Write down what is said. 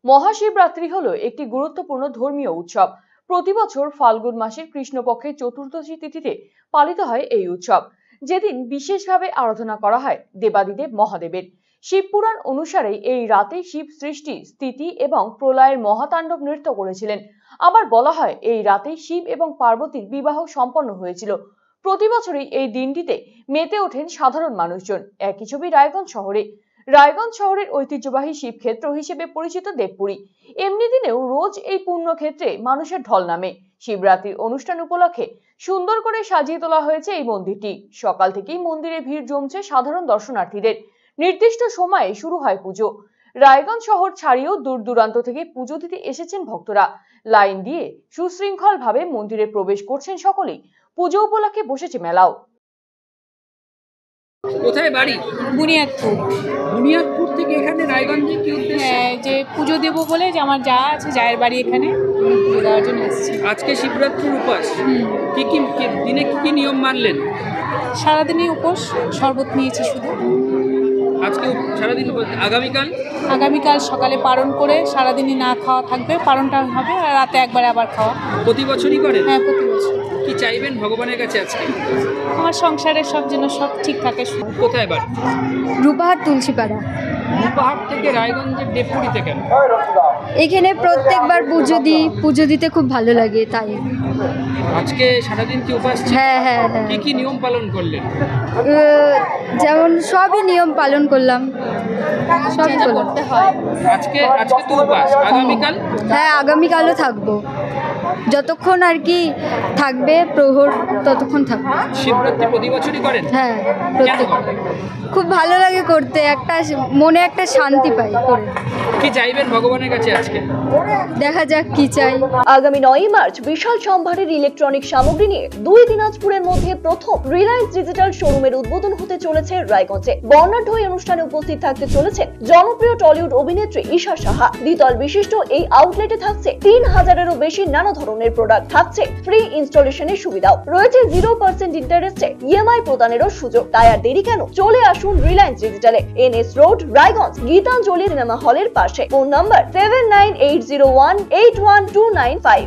মহাশিবরাত্রি হলো একটি গুরুত্বপূর্ণ ধর্মীয় উৎসব। প্রতি বছর ফাল্গুন মাসের কৃষ্ণপক্ষের চতুর্দশী তিথিতে পালিত হয় এই উৎসব, যেদিন বিশেষভাবে আরাধনা করা হয় দেবাদিদেব মহাদেবের। শিবপুরাণ অনুসারে এই রাতে শিব সৃষ্টি, স্থিতি এবং প্রলয়ের মহাতাণ্ডব নৃত্য করেছিলেন। আবার বলা হয় এই রাতে শিব এবং পার্বতীর বিবাহ সম্পন্ন হয়েছিল। প্রতি বছরই এই দিনটিতে মেতে ওঠেন সাধারণ মানুষজন। একই ছবি রায়গঞ্জ শহরে। রায়গঞ্জ শহরের ঐতিহ্যবাহী শিবক্ষেত্র হিসেবে পরিচিত দেবপুরী। এমনি দিনেও রোজ এই পুণ্যক্ষেত্রে মানুষের ঢল নামে। শিবরাত্রির অনুষ্ঠান উপলক্ষে সুন্দর করে সাজিয়ে তোলা হয়েছে এই মন্দিরটি। সকাল থেকেই মন্দিরে ভিড় জমছে সাধারণ দর্শনার্থীদের। নির্দিষ্ট সময়ে শুরু হয় পুজো। রায়গঞ্জ শহর ছাড়িয়েও দূর দূরান্ত থেকে পুজো দিতে এসেছেন ভক্তরা। লাইন দিয়ে সুশৃঙ্খল ভাবে মন্দিরে প্রবেশ করছেন সকলেই। পুজো উপলক্ষে বসেছে মেলাও। কোথায় বাড়ি? বুনিয়াদপুর। বুনিয়াদপুর থেকে এখানে রায়গঞ্জে কি উদ্দেশ্যে? যে পুজো দেবো বলে, যে আমার যা আছে, জায়ের বাড়ি এখানে, পুজো দেওয়ার জন্য এসেছি। আজকে শিবরাত্রির উপাস, কি দিনে কি নিয়ম মানলেন? সারাদিনই উপোস, শরবত নিয়েছি শুধু। আজকে সারাদিন উপোস। আগামীকাল সকালে পারণ করে সারাদিনই না খাওয়া থাকবে, পারণটা হবে, আর রাতে একবারে আবার খাওয়া। প্রতি বছরই করেন? হ্যাঁ, প্রতি বছর। কি চাইবেন ভগবানের কাছে আজকে? আমার সংসারের সব যেন সব ঠিক থাকে। কোথায় বাড়ি? রূপাহাট তুলসীপাড়া। রূপাহাট থেকে রায়গঞ্জের দেবপুরীতে কেন? এখানে প্রত্যেকবার পুজো দিতে খুব ভালো লাগে, তাই। আজকে সারাদিন কি উপাস? হ্যাঁ হ্যাঁ হ্যাঁ। কি নিয়ম পালন করলেন? যেমন সবই নিয়ম পালন করলাম, সবই করতে হয়। আজকে তো উপাস, আগামীকাল? হ্যাঁ, আগামীকালও থাকবো, যতক্ষণ আর কি থাকবে প্রহর ততক্ষণ থাকবো। শিবরাত্রি প্রতি বছরই করেন? হ্যাঁ, খুব ভালো লাগে করতে, একটা মনে একটা শান্তি পাই করে। কি চাইবেন ভগবানের কাছে আজকে? দেখা যাক কি চাই। আগামী 9 মার্চ বিশাল সম্ভারের ইলেকট্রনিক সামগ্রী নিয়ে দুই দিনাজপুরের মধ্যে প্রথম রিলায়েন্স ডিজিটাল শোরুমের উদ্বোধন হতে চলেছে রায়গঞ্জে। বর্ণাঢ্য এই অনুষ্ঠানে উপস্থিত থাকতে চলেছেন জনপ্রিয় টলিউড অভিনেত্রী ঈশা সাহা। দ্বিতল বিশিষ্ট এই আউটলেটে থাকছে 3000-এরও বেশি নানা ধরনের প্রোডাক্ট। থাকছে ফ্রি ইনস্টলেশনের সুবিধাও, রয়েছে 0% ইন্টারেস্টে ইএমআই প্রদানেরও সুযোগ। তাই আর দেরি কেন, চলে আসুন রিলায়েন্স ডিজিটালে, NS road, Raiganj, Gitanjali cinema হলের পাশে। Phone number 7980181295।